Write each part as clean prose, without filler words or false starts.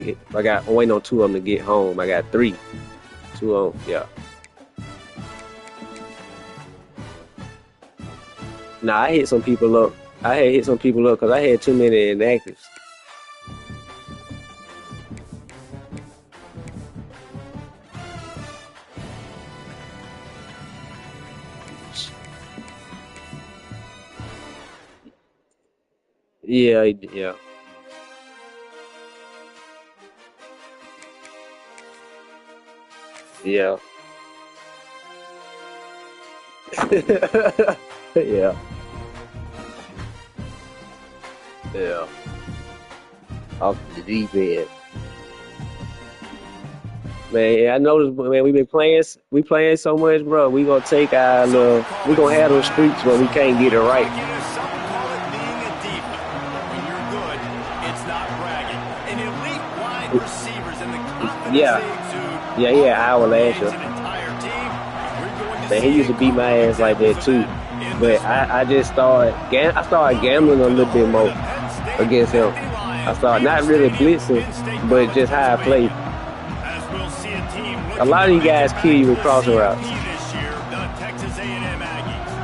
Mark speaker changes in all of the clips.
Speaker 1: I'm waiting on two of them to get home. I got three. Two of them, yeah. Nah, I hit some people up. I had hit some people up because I had too many inactives. Yeah, yeah. Yeah. Yeah. Yeah. Off the deep end. Man, yeah, I noticed, man, we playing so much, bro. We gonna take our little, we gonna have those streaks where we can't get it right.
Speaker 2: Some call it being a diva. But when you're good, it's not bragging. An elite wide receivers and the confidence
Speaker 1: Yeah,
Speaker 2: they exude
Speaker 1: yeah, yeah.
Speaker 2: often
Speaker 1: Our last
Speaker 2: permeates
Speaker 1: year,
Speaker 2: an entire team. We're going to
Speaker 1: man, he
Speaker 2: see
Speaker 1: used
Speaker 2: a
Speaker 1: to beat
Speaker 2: couple
Speaker 1: my
Speaker 2: of
Speaker 1: ass like
Speaker 2: examples
Speaker 1: that
Speaker 2: of
Speaker 1: too.
Speaker 2: that in
Speaker 1: But
Speaker 2: this one.
Speaker 1: I just started, I started gambling a
Speaker 2: Welcome to the
Speaker 1: little bit
Speaker 2: home of
Speaker 1: more
Speaker 2: the Penn State
Speaker 1: against him.
Speaker 2: Nittany
Speaker 1: I
Speaker 2: Lions,
Speaker 1: started
Speaker 2: Beaver
Speaker 1: not really
Speaker 2: Stadium,
Speaker 1: blitzing,
Speaker 2: Penn State
Speaker 1: but
Speaker 2: College,
Speaker 1: just how I play.
Speaker 2: Pennsylvania. As we'll see a team
Speaker 1: A
Speaker 2: looking
Speaker 1: lot
Speaker 2: to
Speaker 1: of you
Speaker 2: make it
Speaker 1: guys kill
Speaker 2: back
Speaker 1: you
Speaker 2: to
Speaker 1: with
Speaker 2: the
Speaker 1: crossing
Speaker 2: CFP
Speaker 1: routes.
Speaker 2: this year, the Texas A&M Aggies.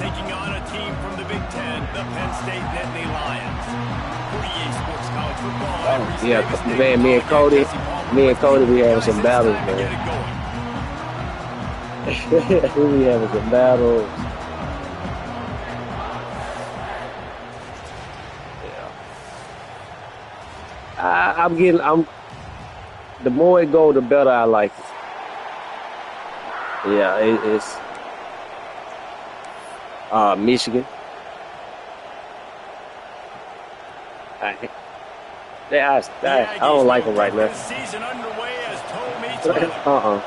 Speaker 2: Taking on a team from the Big Ten, the Penn State Nittany Lions. 48 Sports College Football, I'm
Speaker 1: Oh,
Speaker 2: Reese
Speaker 1: yeah,
Speaker 2: Davis, David
Speaker 1: man,
Speaker 2: Pollack, Jesse Palmer
Speaker 1: me and
Speaker 2: with me.
Speaker 1: Cody, we having
Speaker 2: Guys,
Speaker 1: some
Speaker 2: it is
Speaker 1: battles,
Speaker 2: time to
Speaker 1: man.
Speaker 2: get it going.
Speaker 1: We be having some battles. Yeah. I'm the more it go, the better I like it. Yeah, it's Michigan. I,
Speaker 2: The
Speaker 1: I don't
Speaker 2: Aggies
Speaker 1: like
Speaker 2: will
Speaker 1: them right
Speaker 2: get
Speaker 1: now.
Speaker 2: this season underway as toe meets toe.
Speaker 1: Uh-uh.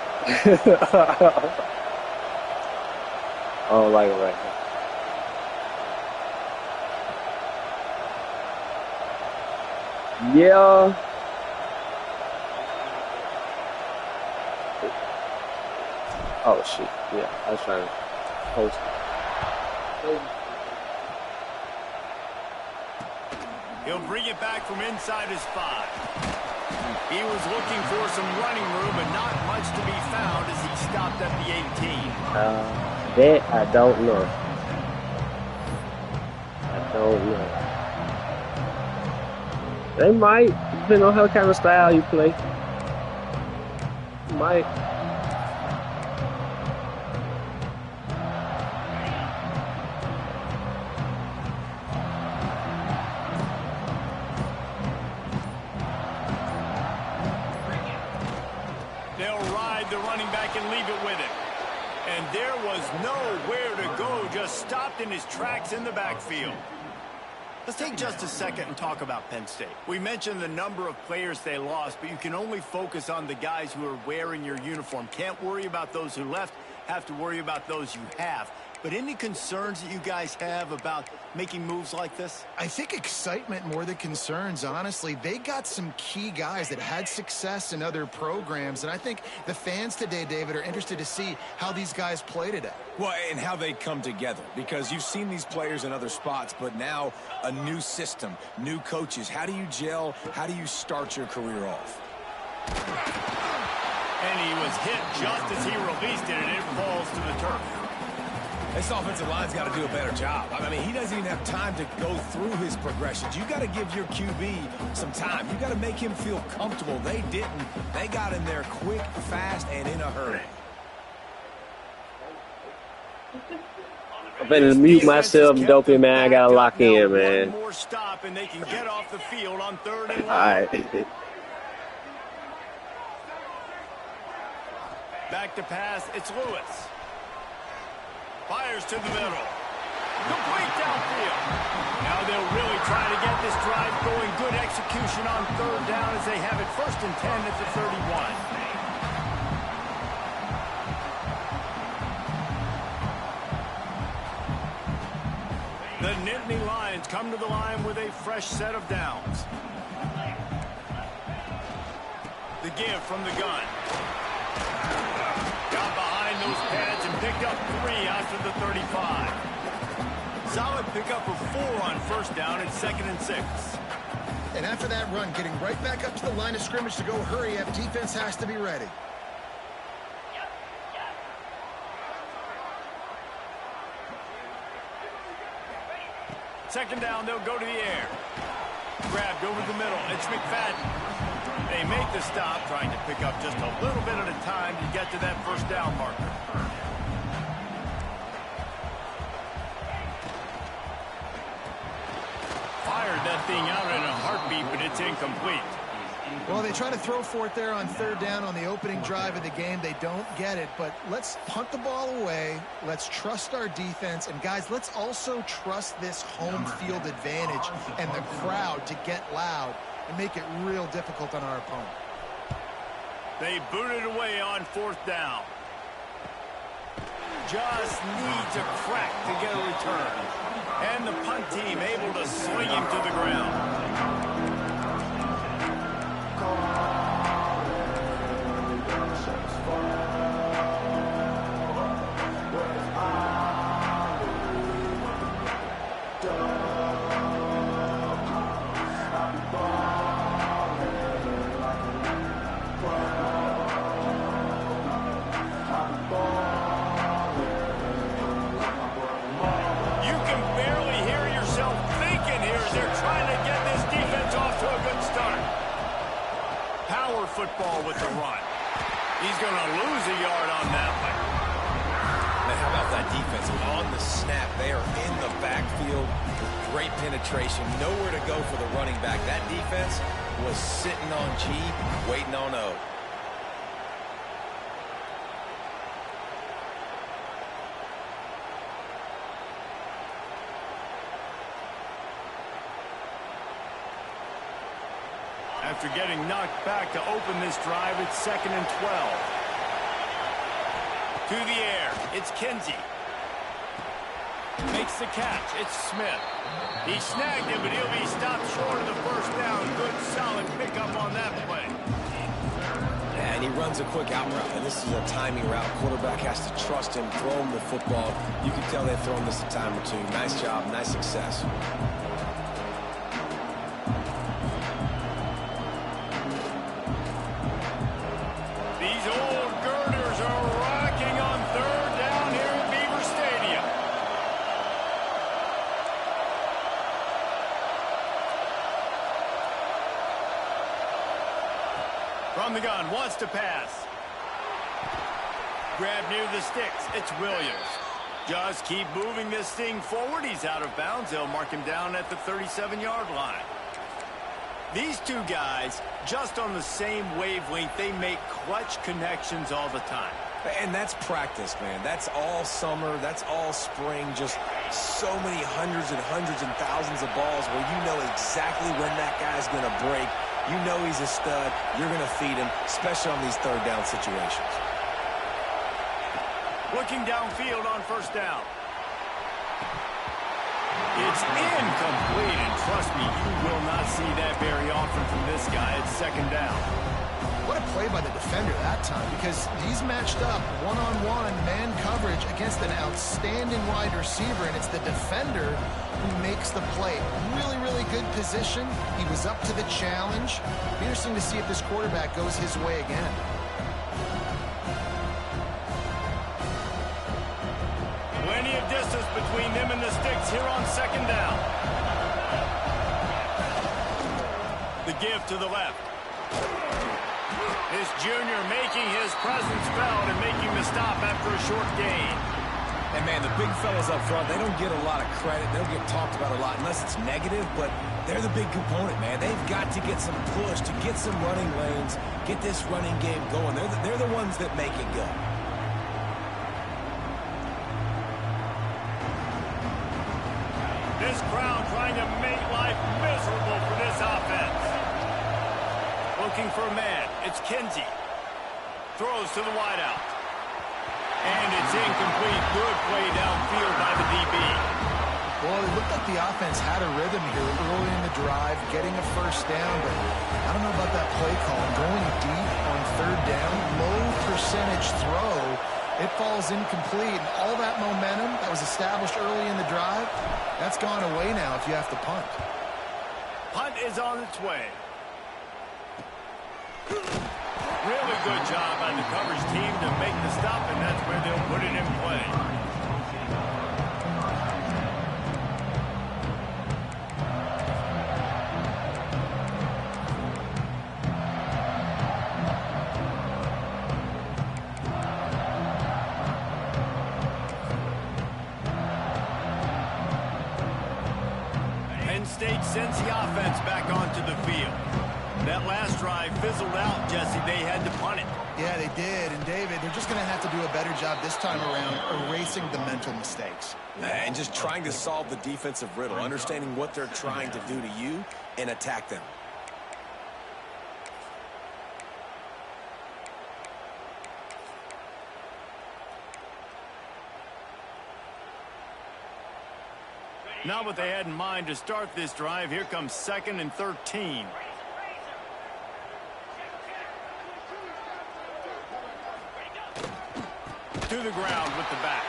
Speaker 1: I don't like them right now. Yeah. Oh shit. Yeah, I was trying to post it.
Speaker 2: He'll bring it back from inside his 5. He was looking for some running room, but not much to be found as he stopped at the 18.
Speaker 1: That I don't know. I don't know. They might, depending on how kind of style you play. Might.
Speaker 2: They'll ride the running back and leave it with him. And there was nowhere to go, just stopped in his tracks in the backfield. Let's take just a second and talk about Penn State. We mentioned the number of players they lost, but you can only focus on the guys who are wearing your uniform. Can't worry about those who left, have to worry about those you have. But any concerns that you guys have about making moves like this?
Speaker 3: I think excitement more than concerns, honestly. They got some key guys that had success in other programs, and I think the fans today, David, are interested to see how these guys play today.
Speaker 4: Well, and how they come together, because you've seen these players in other spots, but now a new system, new coaches. How do you gel? How do you start your career off?
Speaker 2: And he was hit just as he released it, and it falls to the turf.
Speaker 4: This offensive line's got to do a better job. I mean, he doesn't even have time to go through his progressions. You got to give your QB some time. You got to make him feel comfortable. They didn't. They got in there quick, fast, and in a hurry.
Speaker 1: I'm finna mute myself, dopey man. I gotta lock in, man.
Speaker 2: One more stop, and they can get off the field on 3rd and long.
Speaker 1: All right.
Speaker 2: Back to pass, it's Lewis. Fires to the middle. Complete downfield. Now they'll really try to get this drive going. Good execution on 3rd down as they have it 1st and 10 at the 31. The Nittany Lions come to the line with a fresh set of downs. The give from the gun. Got behind those pads and picked up 3 after the 35. Solid pickup of 4 on 1st down and 2nd and 6.
Speaker 3: And after that run, getting right back up to the line of scrimmage to go hurry up, defense has to be ready.
Speaker 2: Second down, they'll go to the air. Grabbed over the middle. It's McFadden. They make the stop, trying to pick up just a little bit at a time to get to that first down marker. Fired that thing out in a heartbeat, but it's incomplete.
Speaker 3: Well, they try to throw for it there on third down on the opening drive of the game. They don't get it, but let's punt the ball away. Let's trust our defense. And, guys, let's also trust this home field advantage and the crowd to get loud and make it real difficult on our opponent.
Speaker 2: They boot it away on fourth down. Just needs a crack to get a return. And the punt team able to swing him to the ground. Football with the run. He's going to lose a yard on that one.
Speaker 4: Man, how about that defense? On the snap, they are in the backfield with great penetration. Nowhere to go for the running back. That defense was sitting on G, waiting on O.
Speaker 2: After getting knocked back to open this drive, it's 2nd and 12. To the air, it's Kinsey. Makes the catch, it's Smith. He snagged him, but he'll be stopped short of the first down. Good, solid pickup on that play.
Speaker 4: And he runs a quick out route, and this is a timing route. Quarterback has to trust him, throw him the football. You can tell they've thrown this a time or two. Nice job, nice success.
Speaker 2: From the gun, wants to pass. Grab near the sticks. It's Williams. Just keep moving this thing forward. He's out of bounds. They'll mark him down at the 37-yard line. These two guys, just on the same wavelength, they make clutch connections all the time.
Speaker 4: And that's practice, man. That's all summer. That's all spring. Just so many hundreds and thousands of balls where you know exactly when that guy's going to break. You know he's a stud. You're going to feed him, especially on these third down situations.
Speaker 2: Looking downfield on first down. It's incomplete, and trust me, you will not see that very often from this guy. It's 2nd down.
Speaker 3: What a play by the defender that time, because he's matched up one-on-one man coverage against an outstanding wide receiver, and it's the defender who makes the play. Really, really good position. He was up to the challenge. Be interesting to see if this quarterback goes his way again.
Speaker 2: Plenty of distance between them and the sticks here on 2nd down. The give to the left. This junior making his presence felt and making the stop after a short gain.
Speaker 4: And, man, the big fellas up front, they don't get a lot of credit. They don't get talked about a lot unless it's negative, but they're the big component, man. They've got to get some push, to get some running lanes, get this running game going. They're the ones that make it go.
Speaker 2: This crowd trying to make life miserable for this offense. Looking for a man. It's Kinsey. Throws to the wideout. And it's incomplete. Good play downfield by the DB.
Speaker 3: Well, it looked like the offense had a rhythm here early in the drive, getting a first down, but I don't know about that play call. Going deep on third down, low percentage throw, it falls incomplete. And all that momentum that was established early in the drive, that's gone away now if you have to punt.
Speaker 2: Punt is on its way. Really good job by the coverage team to make the stop, and that's where they'll put it in play. Penn State sends the offense back onto the field. That last drive fizzled out, Jesse. They had to punt it.
Speaker 3: Yeah, they did. And, David, they're just going to have to do a better job this time around erasing the mental mistakes.
Speaker 4: And just trying to solve the defensive riddle, understanding what they're trying to do to you and attack them.
Speaker 2: Not what they had in mind to start this drive. Here comes 2nd and 13. To the ground with the back.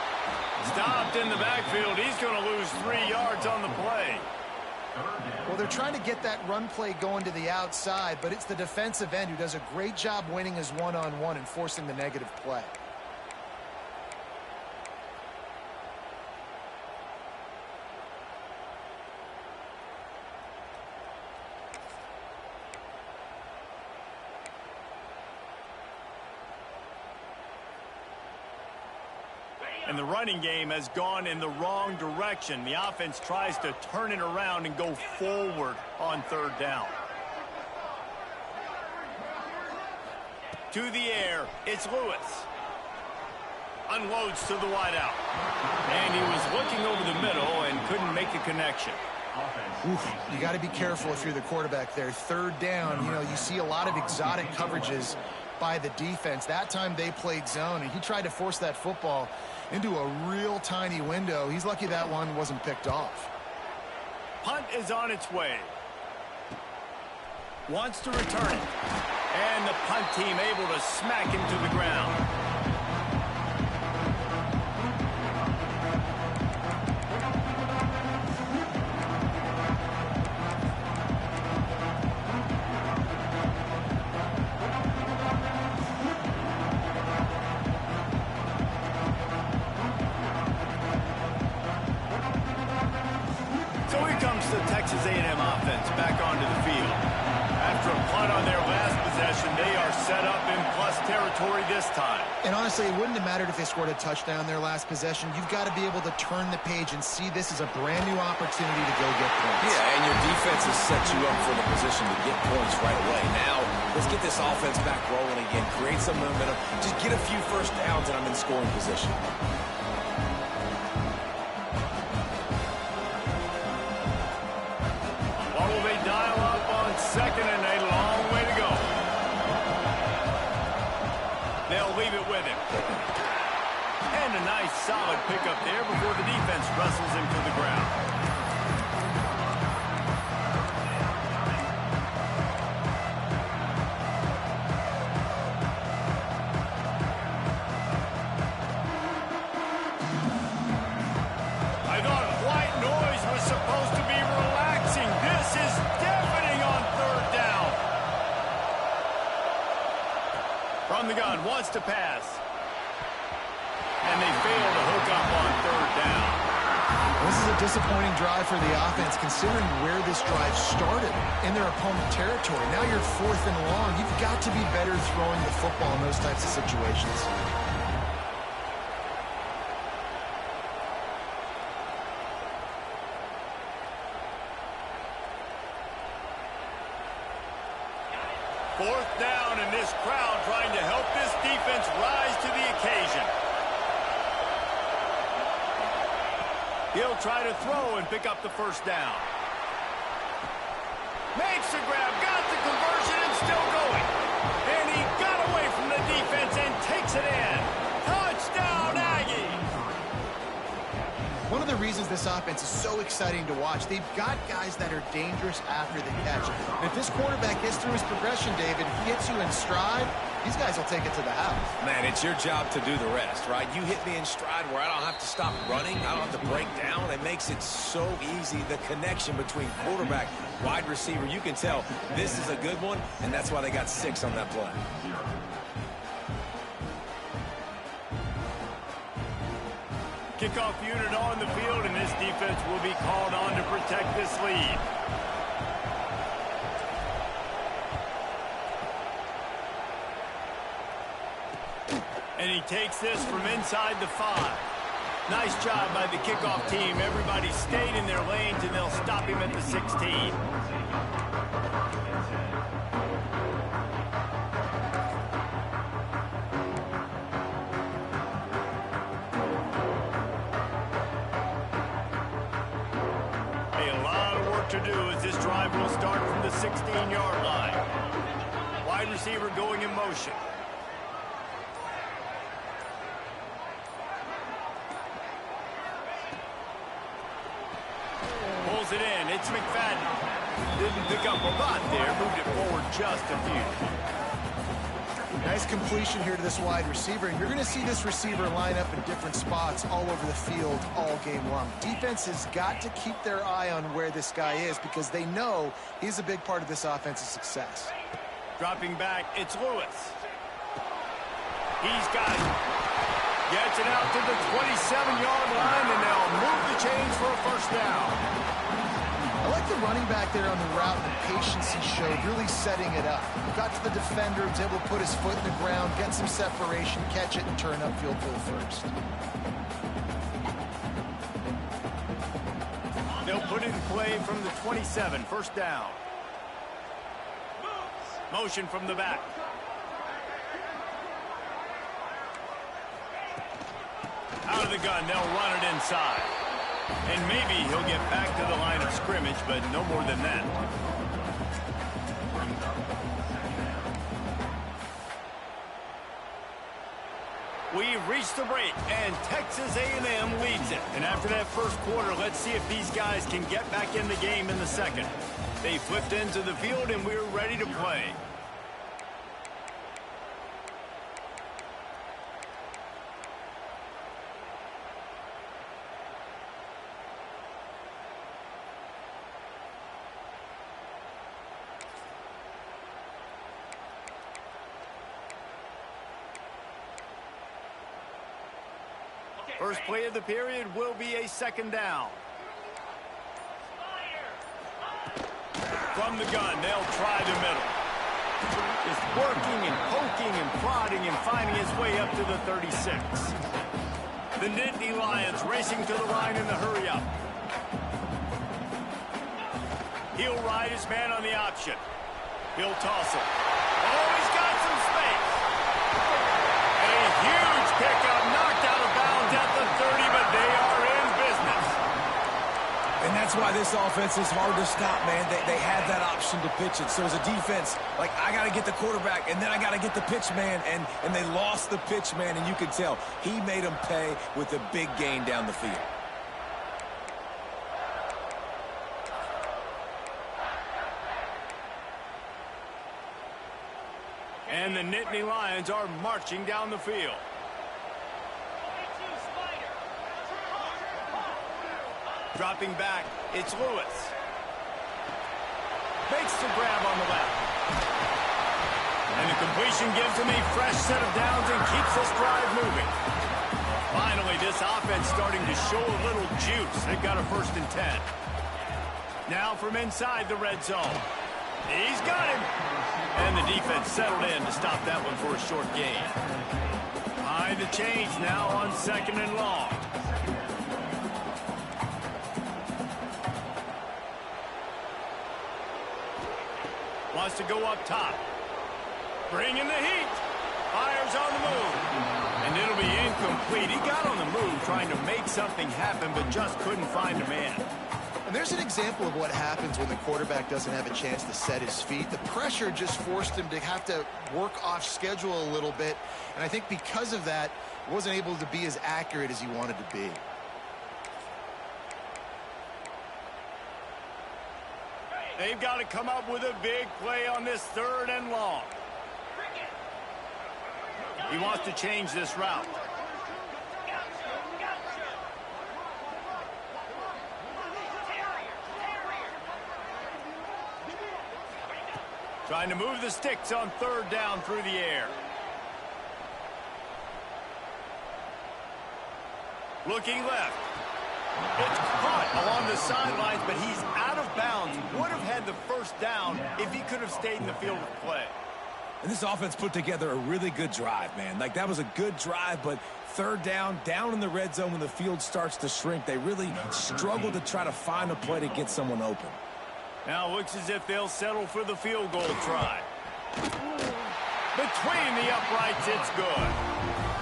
Speaker 2: Stopped in the backfield. He's going to lose 3 yards on the play.
Speaker 3: Well, they're trying to get that run play going to the outside, but it's the defensive end who does a great job winning his one-on-one and forcing the negative play.
Speaker 2: And the running game has gone in the wrong direction. The offense tries to turn it around and go forward on 3rd down. To the air, it's Lewis. Unloads to the wideout. And he was looking over the middle and couldn't make the connection.
Speaker 3: Oof, you got to be careful if you're the quarterback there. 3rd down, you know, you see a lot of exotic coverages by the defense. That time they played zone, and he tried to force that football into a real tiny window. He's lucky that one wasn't picked off.
Speaker 2: Punt is on its way. Wants to return it. And the punt team able to smack him to the ground. So here comes the Texas A&M offense back onto the field. After a punt on their last possession, they are set up in plus territory this time.
Speaker 3: And honestly, it wouldn't have mattered if they scored a touchdown their last possession. You've got to be able to turn the page and see this as a brand new opportunity to go get points.
Speaker 4: Yeah, and your defense has set you up for the position to get points right away. Now, let's get this offense back rolling again, create some momentum, just get a few first downs, and I'm in scoring position.
Speaker 2: What will they dial up on 2nd and a long way to go? They'll leave it with him. And a nice solid pickup there before the defense wrestles him to the ground. I thought white noise was supposed to be relaxing. This is deafening on 3rd down. From the gun, wants to pass. And they fail to hook up on 3rd down.
Speaker 3: This is a disappointing drive for the offense, considering where this drive started in their opponent territory. Now you're 4th and long. You've got to be better throwing the football in those types of situations.
Speaker 2: Fourth down, and this crowd trying to help this defense rise to the occasion. He'll try to throw and pick up the 1st down. Makes the grab, got the conversion, and still going. And he got away from the defense and takes it in. Touchdown, Aggie!
Speaker 3: One of the reasons this offense is so exciting to watch, they've got guys that are dangerous after the catch. And if this quarterback gets through his progression, David, he gets you in stride, these guys will take it to the house.
Speaker 4: Man, it's your job to do the rest, right? You hit me in stride where I don't have to stop running. I don't have to break down. It makes it so easy. The connection between quarterback, wide receiver, you can tell this is a good one, and that's why they got 6 on that play.
Speaker 2: Kickoff unit on the field, and this defense will be called on to protect this lead. And he takes this from inside the 5. Nice job by the kickoff team. Everybody stayed in their lanes, and they'll stop him at the 16. A lot of work to do as this drive will start from the 16-yard line. Wide receiver going in motion. Pulls it in. It's McFadden. Didn't pick up a lot there. Moved it forward just a few.
Speaker 3: Nice completion here to this wide receiver, and you're going to see this receiver line up in different spots all over the field all game long. Defense has got to keep their eye on where this guy is because they know he's a big part of this offense's success.
Speaker 2: Dropping back, it's Lewis. He's got it. Gets it out to the 27-yard line, and they'll move the chains for a first down.
Speaker 3: I like the running back there on the route and the patience he showed, really setting it up. Got to the defender, was able to put his foot in the ground, get some separation, catch it, and turn upfield for the first.
Speaker 2: They'll put it in play from the 27, first down. Motion from the back. Out of the gun, they'll run it inside. And maybe he'll get back to the line of scrimmage, but no more than that. We've reached the break, and Texas A&M leads it. And after that first quarter, let's see if these guys can get back in the game in the second. They flipped into the field, and we're ready to play. First play of the period will be a second down. From the gun, they'll try the middle. Just working and poking and prodding and finding his way up to the 36. The Nittany Lions racing to the line in the hurry-up. He'll ride his man on the option. He'll toss it. Oh, he's got some space. A huge pickup, knocked out of bounds at the 30, but they are in business.
Speaker 4: And that's why this offense is hard to stop, man. They had that option to pitch it. So as a defense, like, I got to get the quarterback, and then I got to get the pitch man, and they lost the pitch man, and you can tell he made them pay with a big gain down the field.
Speaker 2: And the Nittany Lions are marching down the field. Dropping back, it's Lewis. Makes the grab on the left. And the completion gives him a fresh set of downs and keeps this drive moving. Finally, this offense starting to show a little juice. They've got a 1st and 10. Now from inside the red zone. He's got him. And the defense settled in to stop that one for a short gain. Behind the chains now on 2nd and long. Wants to go up top. Bringing the heat. Fires on the move. And it'll be incomplete. He got on the move trying to make something happen, but just couldn't find a man.
Speaker 3: And there's an example of what happens when the quarterback doesn't have a chance to set his feet. The pressure just forced him to have to work off schedule a little bit. And I think because of that, he wasn't able to be as accurate as he wanted to be.
Speaker 2: They've got to come up with a big play on this 3rd and long. He wants to change this route. Trying to move the sticks on third down through the air. Looking left. It's caught along the sidelines, but he's out of bounds. Would have had the first down if he could have stayed in the field of play.
Speaker 4: And this offense put together a really good drive, man. Like, that was a good drive, but third down in the red zone when the field starts to shrink, they really struggle to try to find a play to get someone open.
Speaker 2: Now looks as if they'll settle for the field goal try. Between the uprights, it's good.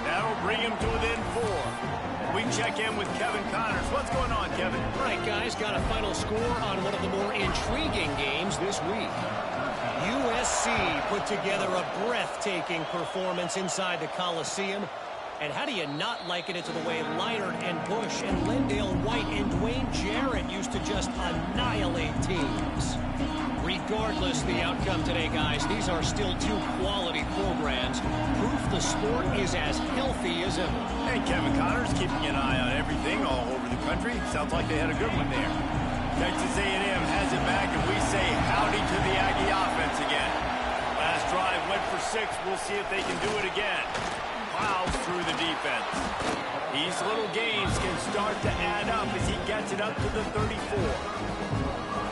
Speaker 2: That'll bring him to within 4. We check in with Kevin Connors. What's going on, Kevin?
Speaker 5: All right, guys, got a final score on one of the more intriguing games this week. USC put together a breathtaking performance inside the Coliseum. And how do you not liken it to the way Leinart and Bush and Lendale White and Dwayne Jarrett used to just annihilate teams? Regardless the outcome today, guys, these are still two quality programs. Proof the sport is as healthy as ever.
Speaker 2: Hey, Kevin Connors keeping an eye on everything all over the country. Sounds like they had a good one there. Texas A&M has it back, and we say howdy to the Aggie offense again. Last drive went for 6. We'll see if they can do it again. Plows through the defense. These little gains can start to add up as he gets it up to the 34.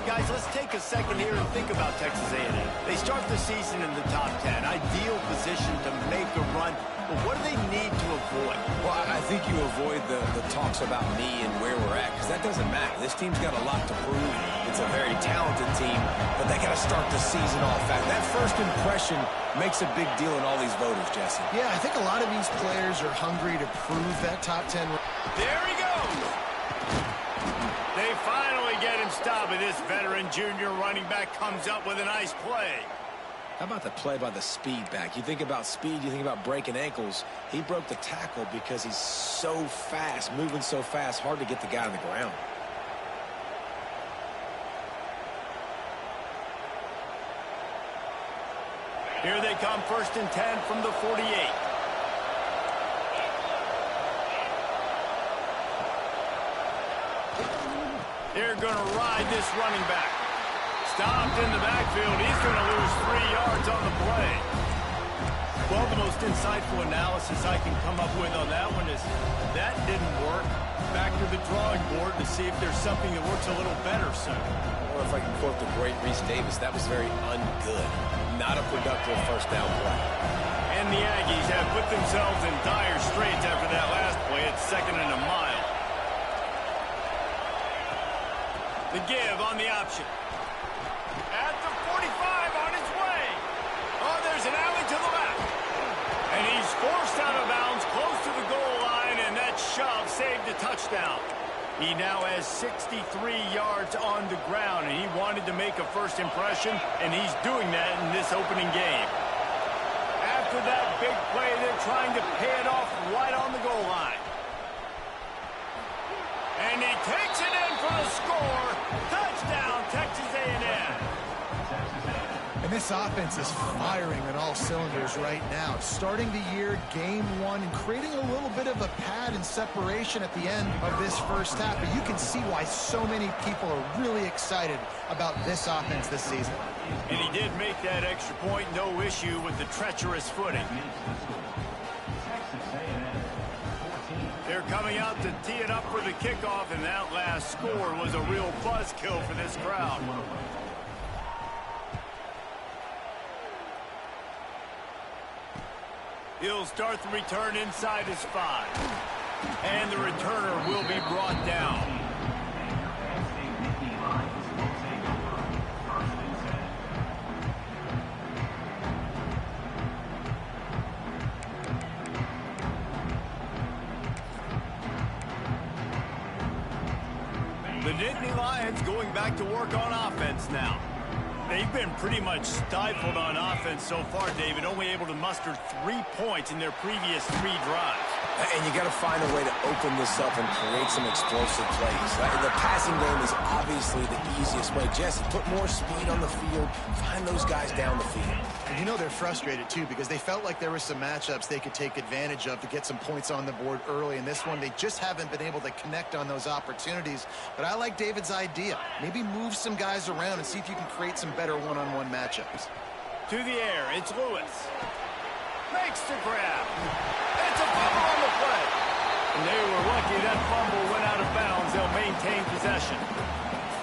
Speaker 2: Guys, let's take a second here and think about Texas A&M. They start the season in the top 10. Ideal position to make a run. But what do they need to avoid?
Speaker 4: Well, I think you avoid the talks about me and where we're at, because that doesn't matter. This team's got a lot to prove. It's a very talented team, but they got to start the season off fast. That first impression makes a big deal in all these voters, Jesse.
Speaker 3: Yeah, I think a lot of these players are hungry to prove that top 10.
Speaker 2: There he goes. They finally get him stopped, and this veteran junior running back comes up with a nice play.
Speaker 4: How about the play by the speed back? You think about speed, you think about breaking ankles. He broke the tackle because he's so fast, moving so fast, hard to get the guy on the ground.
Speaker 2: Here they come, 1st and 10 from the 48. They're going to ride this running back. Stopped in the backfield. He's going to lose 3 yards on the play. Well, the most insightful analysis I can come up with on that one is that didn't work. Back to the drawing board to see if there's something that works a little better soon.
Speaker 4: Or if I can quote the great Reese Davis, that was very ungood. Not a productive first down play.
Speaker 2: And the Aggies have put themselves in dire straits after that last play. It's 2nd and a mile. The give on the option. At the 45 on his way. Oh, there's an alley to the left. And he's forced out of bounds close to the goal line, and that shove saved a touchdown. He now has 63 yards on the ground, and he wanted to make a first impression, and he's doing that in this opening game. After that big play, they're trying to pay it off right on the goal line. And he takes it in for the score. Touchdown, Texas A&M.
Speaker 3: And this offense is firing on all cylinders right now. Starting the year, game 1, and creating a little bit of a pad and separation at the end of this first half. But you can see why so many people are really excited about this offense this season.
Speaker 2: And he did make that extra point, no issue with the treacherous footing. They're coming out to tee it up for the kickoff, and that last score was a real buzzkill for this crowd. He'll start the return inside his 5. And the returner will be brought down. The Nittany Lions going back to work on offense now. They've been pretty much stifled on offense so far, David, only able to muster 3 points in their previous 3 drives.
Speaker 4: And you got to find a way to open this up and create some explosive plays. The passing game is obviously the easiest way. Jesse, put more speed on the field. Find those guys down the field.
Speaker 3: And you know they're frustrated, too, because they felt like there were some matchups they could take advantage of to get some points on the board early. In this one, they just haven't been able to connect on those opportunities. But I like David's idea. Maybe move some guys around and see if you can create some better one-on-one matchups.
Speaker 2: To the air, it's Lewis. Makes the grab. It's a fumble on the play. And they were lucky that fumble went out of bounds. They'll maintain possession.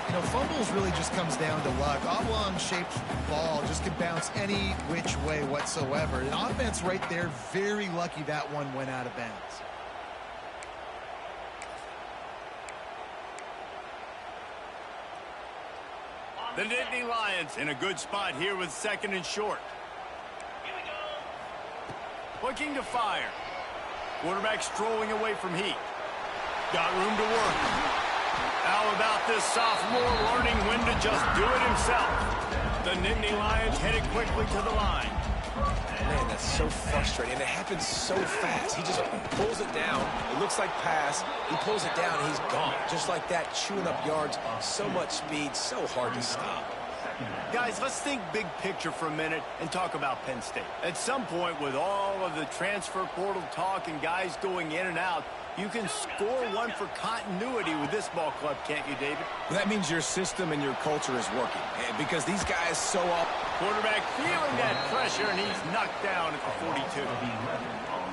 Speaker 3: You know, fumbles really just comes down to luck. Oblong-shaped ball just can bounce any which way whatsoever. The offense right there, very lucky that one went out of bounds.
Speaker 2: The Nittany Lions in a good spot here with 2nd and short. Looking to fire. Quarterback strolling away from heat. Got room to work. How about this sophomore learning when to just do it himself? The Nittany Lions headed quickly to the line.
Speaker 4: Man, that's so frustrating. And it happens so fast. He just pulls it down. It looks like pass. He pulls it down, and he's gone. Just like that, chewing up yards. So much speed, so hard to stop.
Speaker 2: Guys, let's think big picture for a minute and talk about Penn State. At some point, with all of the transfer portal talk and guys going in and out, you can score one for continuity with this ball club, can't you, David?
Speaker 4: Well, that means your system and your culture is working. Because these guys so up.
Speaker 2: Quarterback feeling that pressure, and he's knocked down at the 42.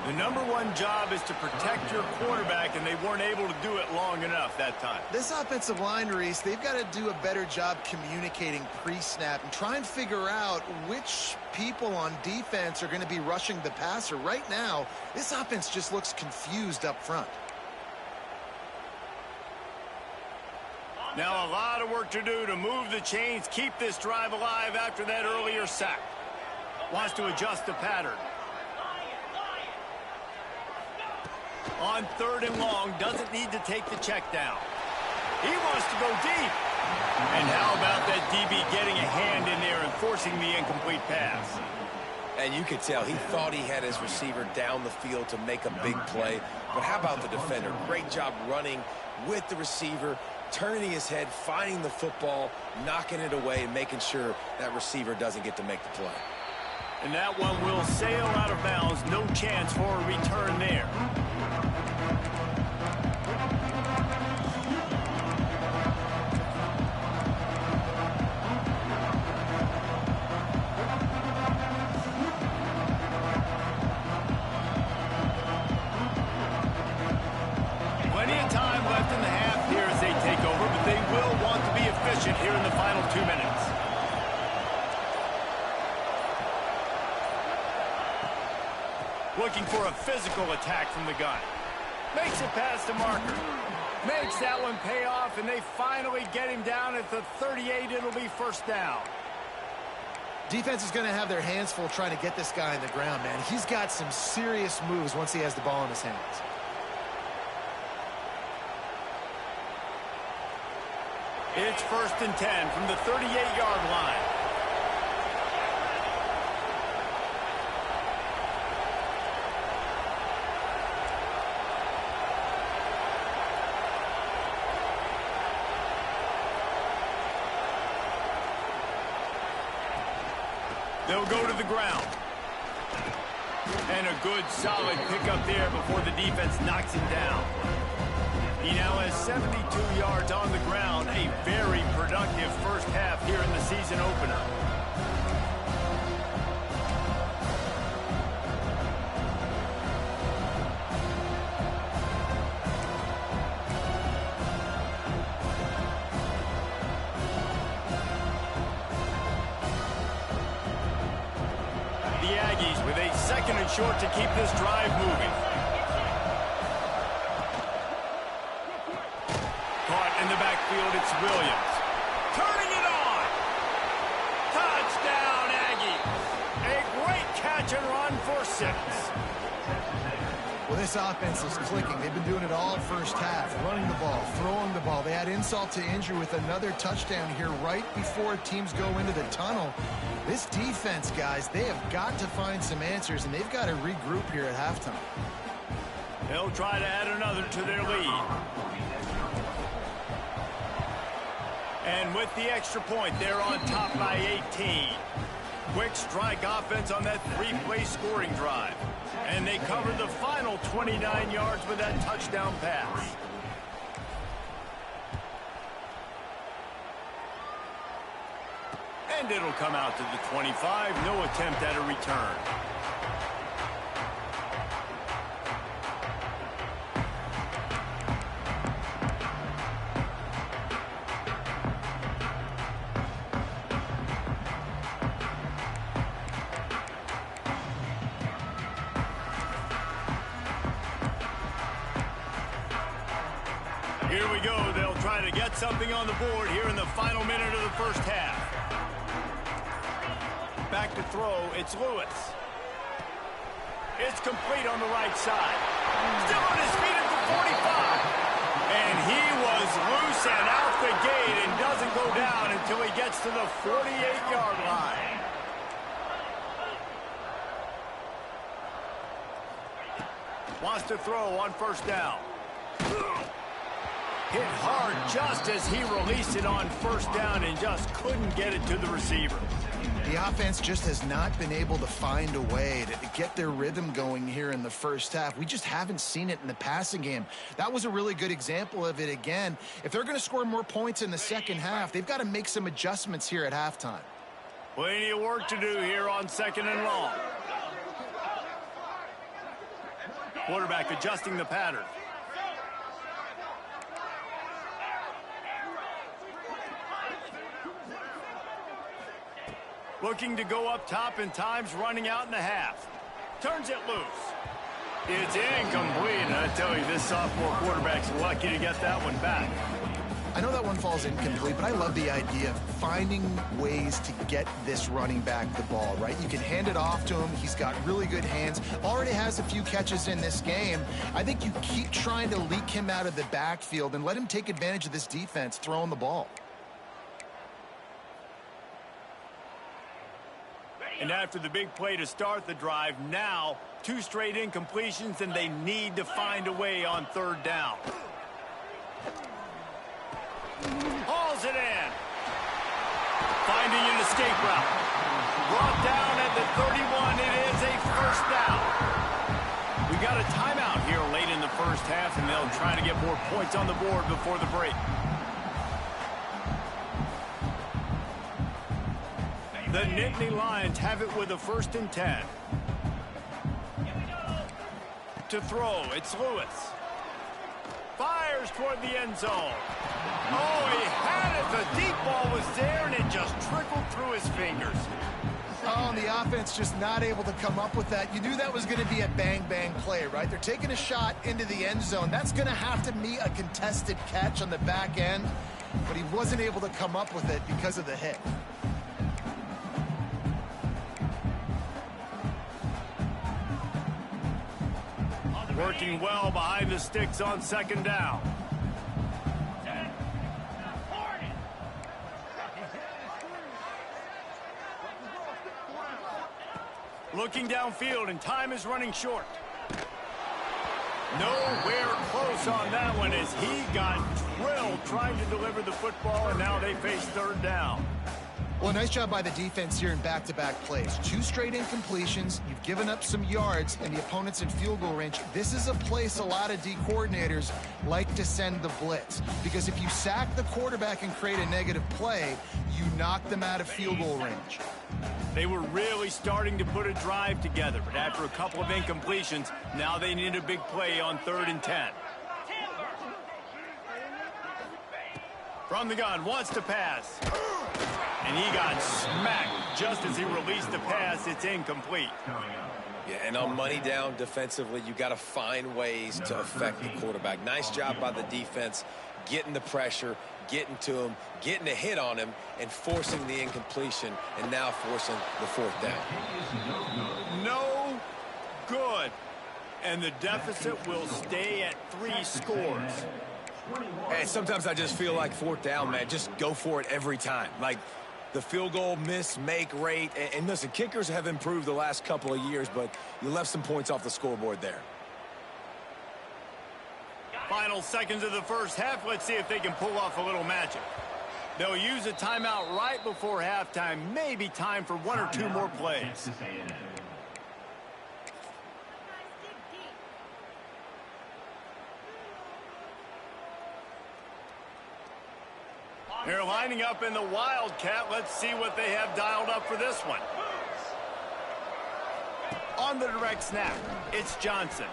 Speaker 2: The #1 job is to protect your quarterback, and they weren't able to do it long enough that time.
Speaker 3: This offensive line, Reese, they've got to do a better job communicating pre-snap and try and figure out which people on defense are going to be rushing the passer. Right now, this offense just looks confused up front.
Speaker 2: Now a lot of work to do to move the chains, keep this drive alive after that earlier sack. Wants to adjust the pattern. On 3rd and long, doesn't need to take the check down. He wants to go deep. And how about that DB getting a hand in there and forcing the incomplete pass?
Speaker 4: And you could tell he thought he had his receiver down the field to make a big play. But how about the defender? Great job running with the receiver, turning his head, finding the football, knocking it away, and making sure that receiver doesn't get to make the play.
Speaker 2: And that one will sail out of bounds. No chance for a return there. Plenty of time left in the half here as they take over, but they will want to be efficient here in the final 2 minutes. Looking for a physical attack from the gun. Makes it past the marker. Makes that one pay off, and they finally get him down at the 38. It'll be 1st down.
Speaker 3: Defense is going to have their hands full trying to get this guy on the ground, man. He's got some serious moves once he has the ball in his hands.
Speaker 2: It's 1st and 10 from the 38-yard line. They'll go to the ground. And a good, solid pickup there before the defense knocks him down. He now has 72 yards on the ground. A very productive first half here in the season opener. The Aggies with a 2nd and short to keep this drive moving. Caught in the backfield, it's Williams. Turning it on. Touchdown, Aggies. A great catch and run for 6.
Speaker 3: Well, this offense is clicking. They've been doing it all first half, running the ball, throwing the ball. They had insult to injury with another touchdown here right before teams go into the tunnel. This defense, guys, they have got to find some answers, and they've got to regroup here at halftime.
Speaker 2: They'll try to add another to their lead. And with the extra point, they're on top by 18. Quick strike offense on that three-play scoring drive. And they covered the final 29 yards with that touchdown pass. And it'll come out to the 25. No attempt at a return. Here we go. They'll try to get something on the board here in the final minute of the first half. Back to throw. It's Lewis. It's complete on the right side. Still on his feet at the 45. And he was loose and out the gate and doesn't go down until he gets to the 48-yard line. Wants to throw on first down. Hit hard just as he released it on first down and just couldn't get it to the receiver.
Speaker 3: The offense just has not been able to find a way to get their rhythm going here in the first half. We just haven't seen it in the passing game. That was a really good example of it again. If they're going to score more points in the second half, they've got to make some adjustments here at halftime.
Speaker 2: Plenty of work to do here on second and long. Quarterback adjusting the pattern. Looking to go up top, and time's running out in the half. Turns it loose. It's incomplete, and I tell you, this sophomore quarterback's lucky to get that one back.
Speaker 3: I know that one falls incomplete, but I love the idea of finding ways to get this running back the ball, right? You can hand it off to him. He's got really good hands. Already has a few catches in this game. I think you keep trying to leak him out of the backfield and let him take advantage of this defense throwing the ball.
Speaker 2: And after the big play to start the drive, now 2 straight incompletions, and they need to find a way on third down. Hauls it in. Finding an escape route. Brought down at the 31. It is a first down. We got a timeout here late in the first half, and they'll try to get more points on the board before the break. The Nittany Lions have it with a 1st and 10. To throw, it's Lewis. Fires toward the end zone. Oh, he had it. The deep ball was there, and it just trickled through his fingers.
Speaker 3: Oh, and the offense just not able to come up with that. You knew that was going to be a bang-bang play, right? They're taking a shot into the end zone. That's going to have to be a contested catch on the back end, but he wasn't able to come up with it because of the hit.
Speaker 2: Working well behind the sticks on second down. Looking downfield, and time is running short. Nowhere close on that one as he got drilled trying to deliver the football, and now they face third down.
Speaker 3: Well, nice job by the defense here in back-to-back plays. 2 straight incompletions. You've given up some yards, and the opponent's in field goal range. This is a place a lot of D coordinators like to send the blitz, because if you sack the quarterback and create a negative play, you knock them out of field goal range.
Speaker 2: They were really starting to put a drive together, but after a couple of incompletions, now they need a big play on 3rd and 10. From the gun, wants to pass. And he got smacked just as he released the pass. It's incomplete.
Speaker 4: Yeah, and on money down defensively, you got to find ways to affect the quarterback. Nice job by the defense, getting the pressure, getting to him, getting a hit on him, and forcing the incompletion, and now forcing the 4th down.
Speaker 2: No good. And the deficit will stay at 3 scores.
Speaker 4: And sometimes I just feel like 4th down, man, just go for it every time. Like, the field goal miss-make rate. And listen, kickers have improved the last couple of years, but you left some points off the scoreboard there.
Speaker 2: Final seconds of the first half. Let's see if they can pull off a little magic. They'll use a timeout right before halftime. Maybe time for one or two more plays. They're lining up in the Wildcat. Let's see what they have dialed up for this one. On the direct snap, it's Johnson.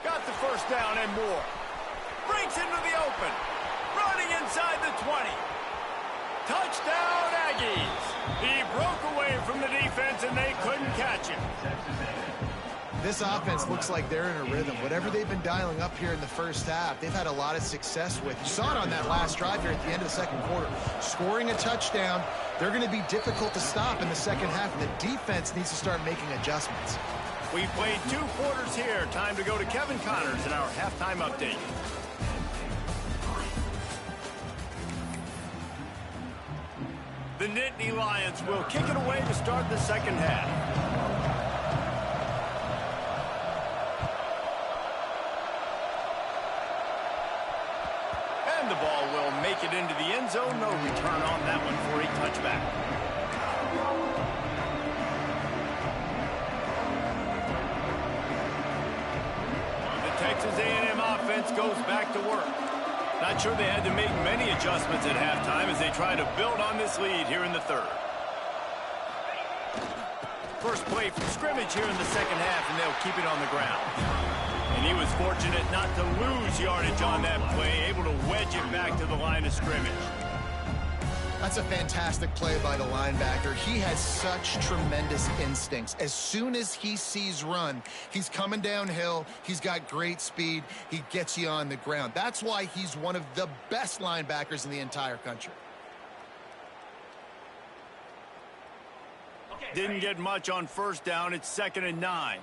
Speaker 2: Got the first down and more. Breaks into the open. Running inside the 20. Touchdown, Aggies. He broke away from the defense, and they couldn't catch him.
Speaker 3: This offense looks like they're in a rhythm. Whatever they've been dialing up here in the first half, they've had a lot of success with. You saw it on that last drive here at the end of the second quarter. Scoring a touchdown, they're going to be difficult to stop in the second half, and the defense needs to start making adjustments.
Speaker 2: We played 2 quarters here. Time to go to Kevin Connors in our halftime update. The Nittany Lions will kick it away to start the second half. And the ball will make it into the end zone. No return on that one for a touchback. The Texas A&M offense goes back to work. Not sure they had to make many adjustments at halftime as they try to build on this lead here in the third. First play from scrimmage here in the second half, and they'll keep it on the ground. And he was fortunate not to lose yardage on that play, able to wedge it back to the line of scrimmage.
Speaker 3: That's a fantastic play by the linebacker. He has such tremendous instincts. As soon as he sees run, he's coming downhill. He's got great speed. He gets you on the ground. That's why he's one of the best linebackers in the entire country.
Speaker 2: Didn't get much on first down. It's 2nd and 9.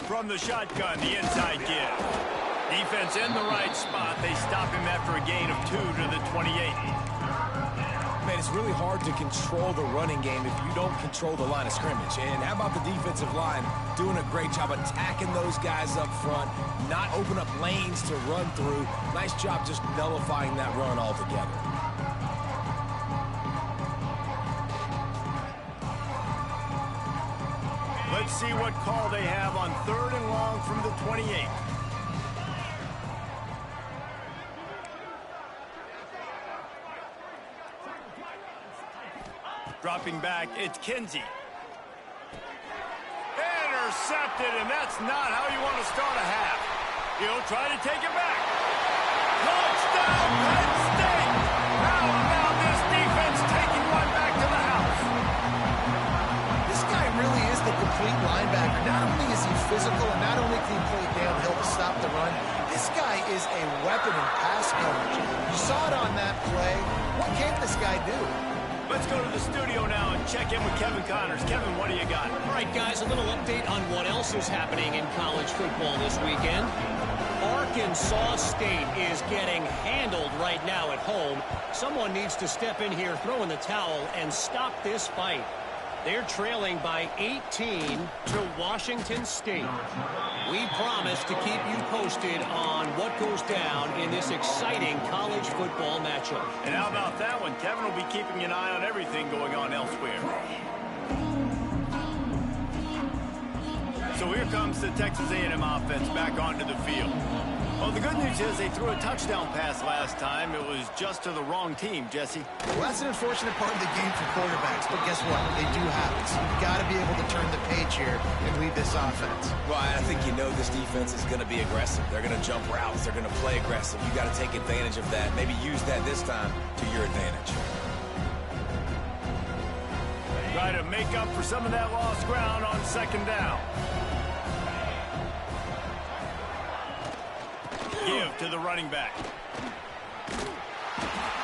Speaker 2: From the shotgun, the inside give. Defense in the right spot. They stop him after a gain of 2 to the 28.
Speaker 4: Man, it's really hard to control the running game if you don't control the line of scrimmage. And how about the defensive line doing a great job attacking those guys up front, not open up lanes to run through. Nice job just nullifying that run altogether.
Speaker 2: Let's see what call they have on 3rd and long from the 28. Dropping back, it's Kinsey. Intercepted, and that's not how you want to start a half. He'll try to take it back. Touchdown, Penn State! How about this defense taking one back to the house?
Speaker 3: This guy really is the complete linebacker. Not only is he physical, and not only can he play downhill to stop the run, this guy is a weapon in pass coverage. You saw it on that play. What can this guy do?
Speaker 2: Let's go to the studio now and check in with Kevin Connors. Kevin, what do you got?
Speaker 5: All right, guys, a little update on what else is happening in college football this weekend. Arkansas State is getting handled right now at home. Someone needs to step in here, throw in the towel, and stop this fight. They're trailing by 18 to Washington State. We promise to keep you posted on what goes down in this exciting college football matchup.
Speaker 2: And how about that one? Kevin will be keeping an eye on everything going on elsewhere. So here comes the Texas A&M offense back onto the field. Well, the good news is they threw a touchdown pass last time. It was just to the wrong team, Jesse.
Speaker 3: Well, that's an unfortunate part of the game for quarterbacks, but guess what? They do have it. So you've got to be able to turn the page here and lead this offense.
Speaker 4: Well, I think you know this defense is going to be aggressive. They're going to jump routes. They're going to play aggressive. You got to take advantage of that. Maybe use that this time to your advantage.
Speaker 2: Try to make up for some of that lost ground on 2nd down. Give to the running back.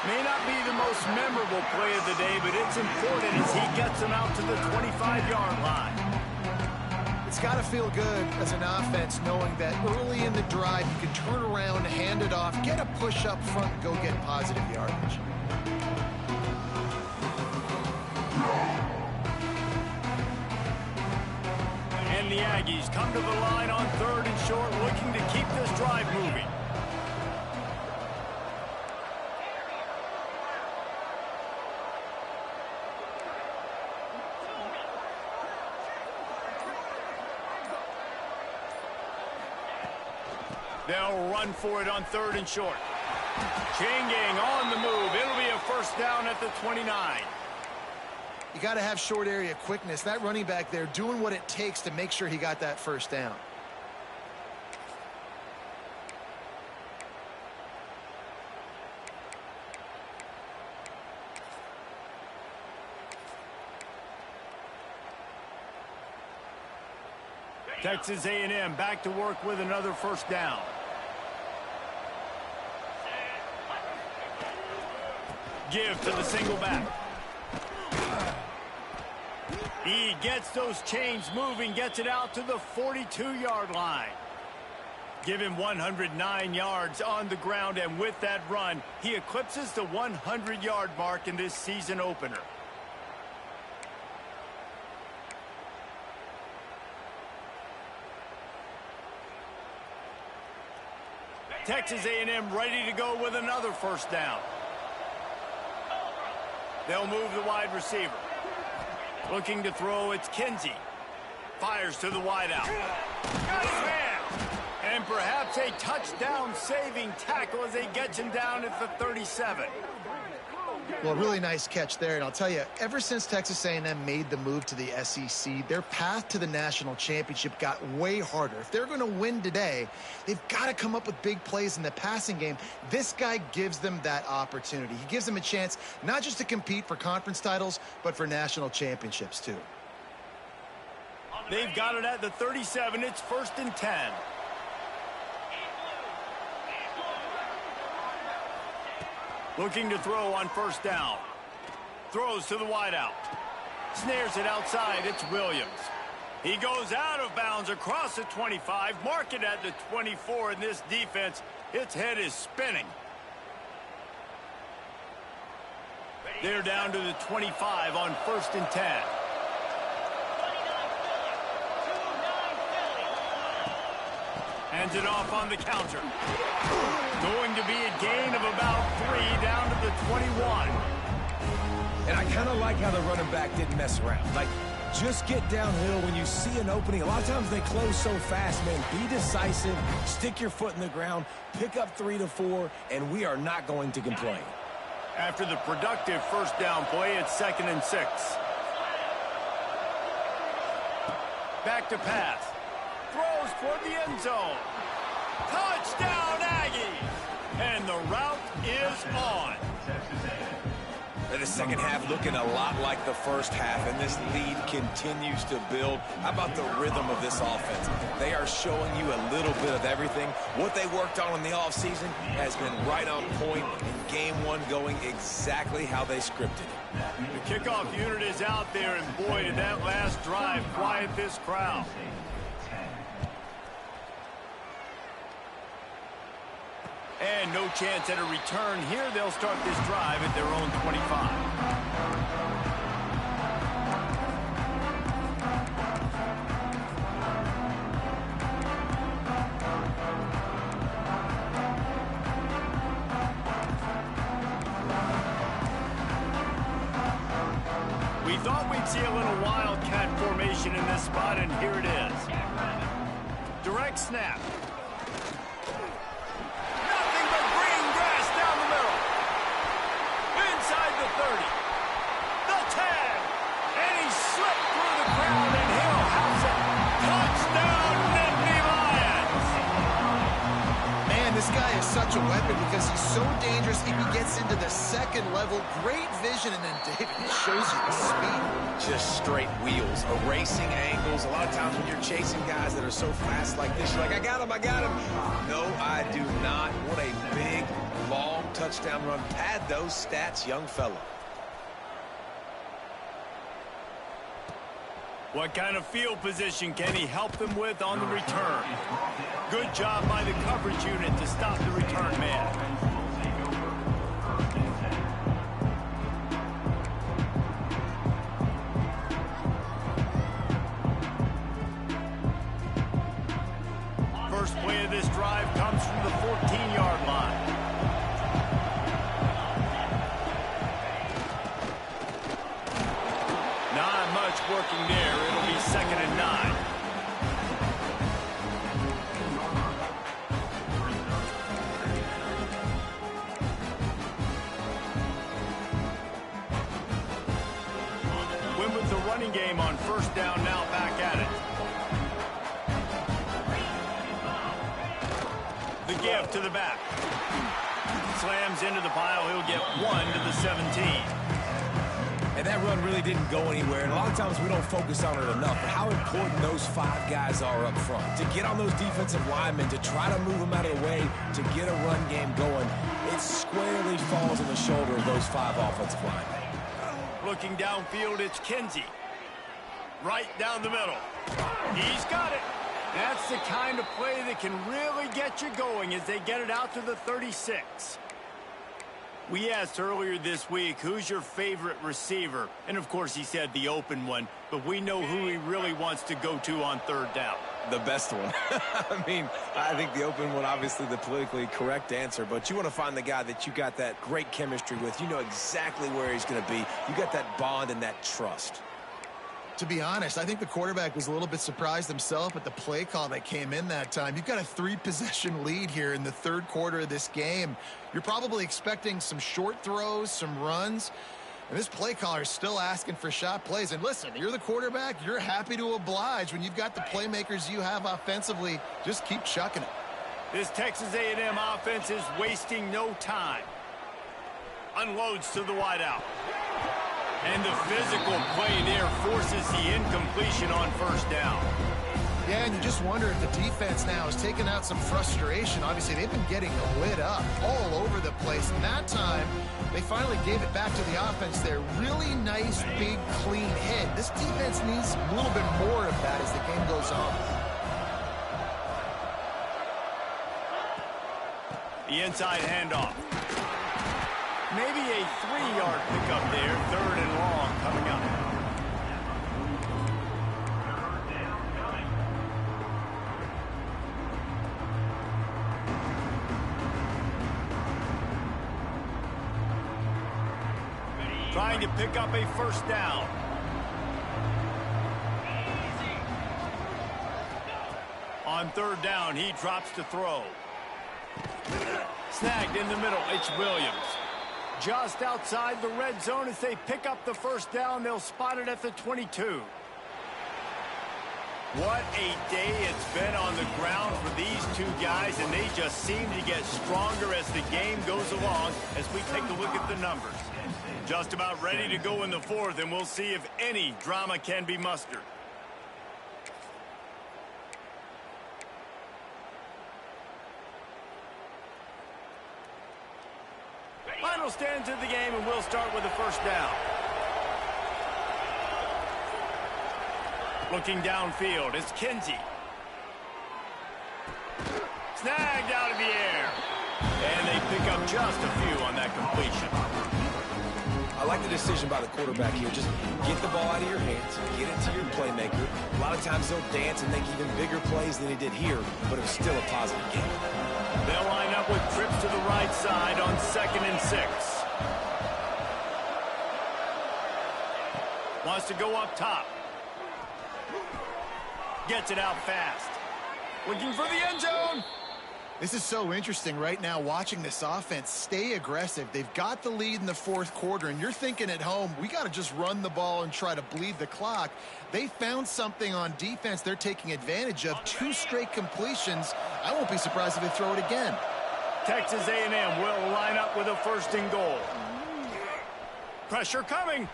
Speaker 2: May not be the most memorable play of the day, but it's important as he gets him out to the 25-yard line.
Speaker 3: It's got to feel good as an offense knowing that early in the drive you can turn around, hand it off, get a push up front, and go get positive yardage.
Speaker 2: the Aggies come to the line on 3rd and short, looking to keep this drive moving. They'll run for it on 3rd and short. Chain gang on the move. It'll be a first down at the 29.
Speaker 3: You got to have short area quickness. That running back there doing what it takes to make sure he got that first down.
Speaker 2: Texas A&M back to work with another first down. Give to the single back. He gets those chains moving, gets it out to the 42-yard line. Give him 109 yards on the ground, and with that run, he eclipses the 100-yard mark in this season opener. Texas A&M ready to go with another first down. They'll move the wide receiver. Looking to throw, it's Kinsey. Fires to the wideout. Got his man. And perhaps a touchdown-saving tackle as they get him down at the 37.
Speaker 3: Well, really nice catch there. And I'll tell you, ever since Texas A&M made the move to the SEC, their path to the national championship got way harder. If they're going to win today, they've got to come up with big plays in the passing game. This guy gives them that opportunity. He gives them a chance not just to compete for conference titles, but for national championships, too.
Speaker 2: They've got it at the 37. It's 1st and 10. Looking to throw on first down. Throws to the wideout. Snares it outside. It's Williams. He goes out of bounds across the 25. Mark it at the 24. In this defense, its head is spinning. They're down to the 25 on 1st and 10. Hands it off on the counter. Going to be a gain of about 3 down to the 21.
Speaker 4: And I kind of like how the running back didn't mess around. Like, just get downhill when you see an opening. A lot of times they close so fast, man. Be decisive, stick your foot in the ground, pick up 3 to 4, and we are not going to complain.
Speaker 2: After the productive first down play, it's 2nd and 6. Back to pass. Throws toward the end zone. Touchdown, Aggies! And the route is on.
Speaker 4: And the second half looking a lot like the first half, and this lead continues to build. How about the rhythm of this offense? They are showing you a little bit of everything. What they worked on in the offseason has been right on point, and game one going exactly how they scripted it.
Speaker 2: The kickoff unit is out there, and boy, did that last drive quiet this crowd. And no chance at a return here. They'll start this drive at their own 25. We thought we'd see a little wildcat formation in this spot, and here it is. Direct snap. Inside the 30. The tag. And he slipped through the crowd, and he'll house it. Touchdown, Nittany Lions.
Speaker 3: Man, this guy is such a weapon because he's so dangerous if he gets into the second level. Great vision, and then David shows you the speed.
Speaker 4: Just straight wheels, erasing angles. A lot of times when you're chasing guys that are so fast like this, you're like, I got him, I got him. No, I do not. What a big, long touchdown run. Pad those stats, young fella.
Speaker 2: What kind of field position can he help them with on the return? Good job by the coverage unit to stop the return man. much working there. It'll be 2nd and 9. Win with the running game on 1st down, now back at it. The give to the back. Slams into the pile. He'll get 1 to the 17.
Speaker 4: And that run really didn't go anywhere. And a lot of times we don't focus on it enough. But how important those 5 guys are up front. To get on those defensive linemen, to try to move them out of the way, to get a run game going, it squarely falls on the shoulder of those 5 offensive linemen.
Speaker 2: Looking downfield, it's Kinsey. Right down the middle. He's got it. That's the kind of play that can really get you going as they get it out to the 36. We asked earlier this week, who's your favorite receiver? And, of course, he said the open one, but we know who he really wants to go to on 3rd down.
Speaker 4: The best one. I mean, I think the open one, obviously the politically correct answer, but you want to find the guy that you got that great chemistry with. You know exactly where he's going to be. You got that bond and that trust.
Speaker 3: To be honest, I think the quarterback was a little bit surprised himself at the play call that came in that time. You've got a 3-possession lead here in the 3rd quarter of this game. You're probably expecting some short throws, some runs, and this play caller is still asking for shot plays. And listen, you're the quarterback. You're happy to oblige when you've got the playmakers you have offensively. Just keep chucking it.
Speaker 2: This Texas A&M offense is wasting no time. Unloads to the wideout. And the physical play there forces the incompletion on 1st down.
Speaker 3: Yeah, and you just wonder if the defense now has taken out some frustration. Obviously, they've been getting lit up all over the place. And that time, they finally gave it back to the offense there. Really nice, big, clean hit. This defense needs a little bit more of that as the game goes on.
Speaker 2: The inside handoff. Maybe a 3-yard pickup there. 3rd and long coming up. Trying to pick up a 1st down. On 3rd down, he drops to throw. Snagged in the middle. It's Williams. Just outside the red zone as they pick up the 1st down. They'll spot it at the 22. What a day it's been on the ground for these 2 guys, and they just seem to get stronger as the game goes along as we take a look at the numbers. Just about ready to go in the 4th, and we'll see if any drama can be mustered. Final stands of the game, and we'll start with the 1st down. Looking downfield, it's Kinsey. Snagged out of the air. And they pick up just a few on that completion.
Speaker 4: I like the decision by the quarterback here. Just get the ball out of your hands, get it to your playmaker. A lot of times they'll dance and make even bigger plays than he did here, but it was still a positive game.
Speaker 2: They'll line up with trips to the right side on 2nd and 6. Wants to go up top. Gets it out fast. Looking for the end zone.
Speaker 3: This is so interesting right now watching this offense stay aggressive. They've got the lead in the 4th quarter, and you're thinking at home, we got to just run the ball and try to bleed the clock. They found something on defense they're taking advantage of. 2 straight completions. I won't be surprised if they throw it again.
Speaker 2: Texas A&M will line up with a 1st and goal. Pressure coming.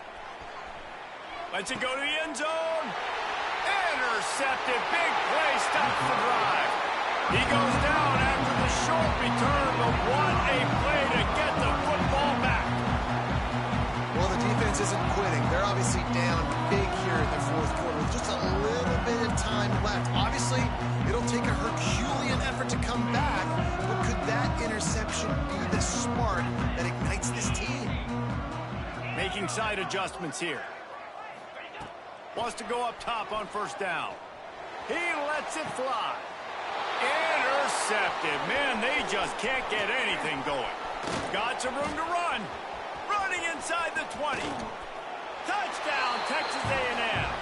Speaker 2: Lets it go to the end zone. Intercepted. Big play. Stops the drive. He goes down after the short return, but what a play to get the football back.
Speaker 3: Well, the defense isn't quitting. They're obviously down big here in the 4th quarter with just a little bit of time left. Obviously, it'll take a Herculean effort to come back, but could that interception be the spark that ignites this team?
Speaker 2: Making side adjustments here. Wants to go up top on 1st down. He lets it fly. Intercepted. Man, they just can't get anything going. Got some room to run. Running inside the 20. Touchdown, Texas A&M.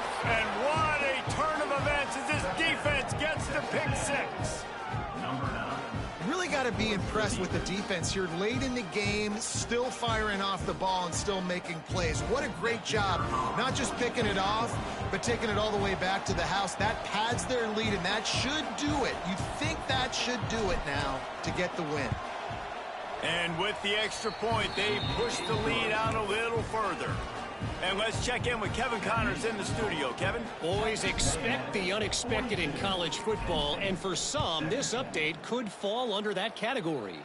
Speaker 3: to be impressed with the defense here late in the game, still firing off the ball and still making plays. What a great job, not just picking it off, but taking it all the way back to the house. That pads their lead, and that should do it. You think that should do it now to get the win.
Speaker 2: And with the extra point, they push the lead out a little further. And let's check in with Kevin Connors in the studio. Kevin?
Speaker 5: Boys, expect the unexpected in college football, and for some, this update could fall under that category.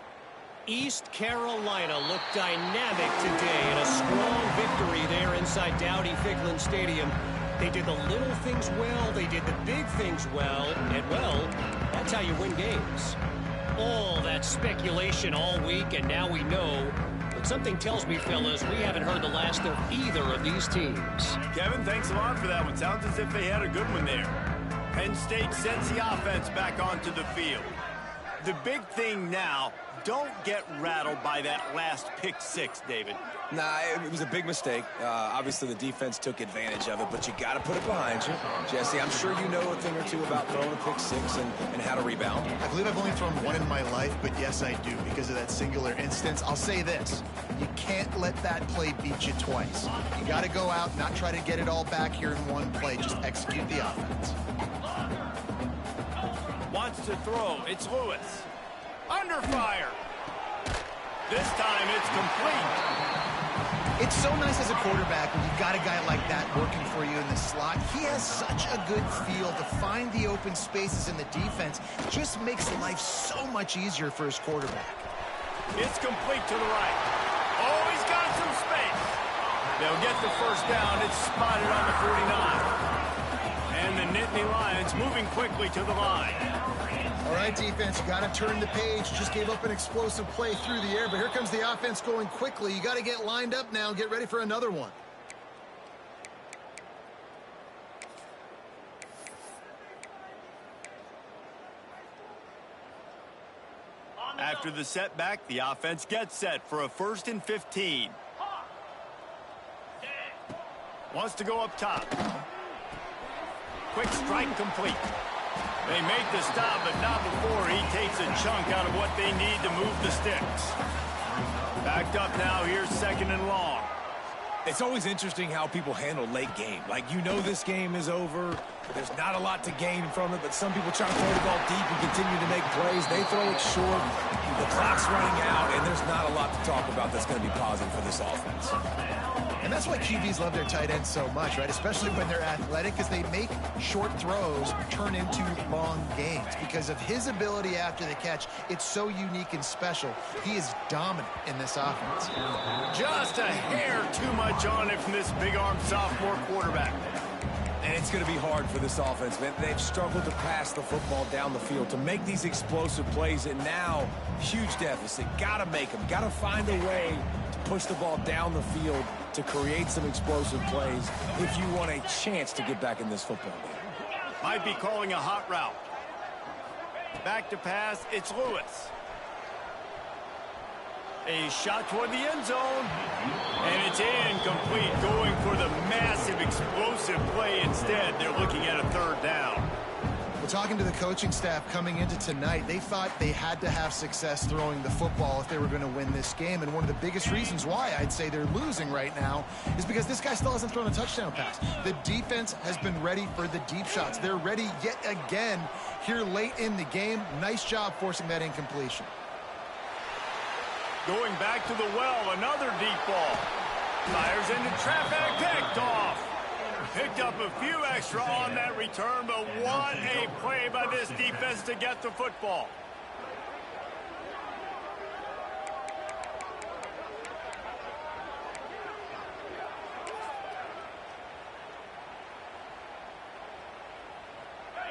Speaker 5: East Carolina looked dynamic today in a strong victory there inside Dowdy-Ficklen Stadium. They did the little things well, they did the big things well, and well, that's how you win games. All that speculation all week, and now we know. But something tells me, fellas, we haven't heard the last of either of these teams.
Speaker 2: Kevin, thanks a lot for that one. Sounds as if they had a good one there. Penn State sends the offense back onto the field. The big thing now, don't get rattled by that last pick six, David.
Speaker 4: Nah, it was a big mistake. Obviously, the defense took advantage of it, but you got to put it behind you. Jesse, I'm sure you know a thing or two about throwing a pick six and how to rebound.
Speaker 3: I believe I've only thrown one in my life, but yes, I do because of that singular instance. I'll say this. You can't let that play beat you twice. You got to go out, not try to get it all back here in one play. Just execute the offense.
Speaker 2: Wants to throw. It's Lewis. Under fire. This time it's complete.
Speaker 3: It's so nice as a quarterback when you've got a guy like that working for you in the slot. He has such a good feel to find the open spaces in the defense. It just makes life so much easier for his quarterback.
Speaker 2: It's complete to the right. Oh, he's got some space. They'll get the first down. It's spotted on the 49. And the Nittany Lions moving quickly to the line.
Speaker 3: All right, defense, you got to turn the page. Just gave up an explosive play through the air, but here comes the offense going quickly. You got to get lined up now and get ready for another one.
Speaker 2: After the setback, the offense gets set for a 1st and 15. Wants to go up top. Quick strike complete. They make the stop, but not before he takes a chunk out of what they need to move the sticks. Backed up now, here's 2nd and long.
Speaker 4: It's always interesting how people handle late game. Like, you know this game is over. There's not a lot to gain from it, but some people try to throw the ball deep and continue to make plays. They throw it short. The clock's running out, and there's not a lot to talk about that's going to be positive for this offense.
Speaker 3: And that's why QBs love their tight ends so much, right? Especially when they're athletic, because they make short throws turn into long games. Because of his ability after the catch, it's so unique and special. He is dominant in this offense.
Speaker 2: Just a hair too much on it from this big-armed sophomore quarterback.
Speaker 4: And it's going to be hard for this offense, man. They've struggled to pass the football down the field, to make these explosive plays, and now, huge deficit. Got to make them. Got to find a way to push the ball down the field to create some explosive plays if you want a chance to get back in this football game.
Speaker 2: Might be calling a hot route. Back to pass, it's Lewis. A shot toward the end zone, and it's incomplete, going for the massive explosive play instead. They're looking at a 3rd down.
Speaker 3: Well, talking to the coaching staff coming into tonight, they thought they had to have success throwing the football if they were going to win this game. And one of the biggest reasons why I'd say they're losing right now is because this guy still hasn't thrown a touchdown pass. The defense has been ready for the deep shots. They're ready yet again here late in the game. Nice job forcing that incompletion.
Speaker 2: Going back to the well, another deep ball. Fires into traffic, picked off. Picked up a few extra on that return, but what a play by this defense to get the football.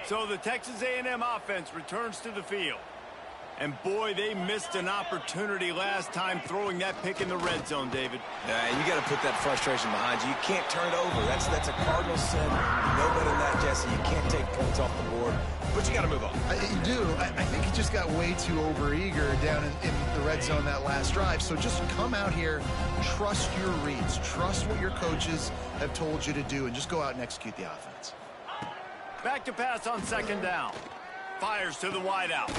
Speaker 2: So the Texas A&M offense returns to the field. And boy, they missed an opportunity last time throwing that pick in the red zone, David.
Speaker 4: Yeah, you got to put that frustration behind you. You can't turn it over. That's a cardinal sin. You know better than that, Jesse. You can't take points off the board, but you got to move on.
Speaker 3: You do. I think he just got way too overeager down in the red zone that last drive. So just come out here, trust your reads, trust what your coaches have told you to do, and just go out and execute the offense.
Speaker 2: Back to pass on 2nd down. Fires to the wideout.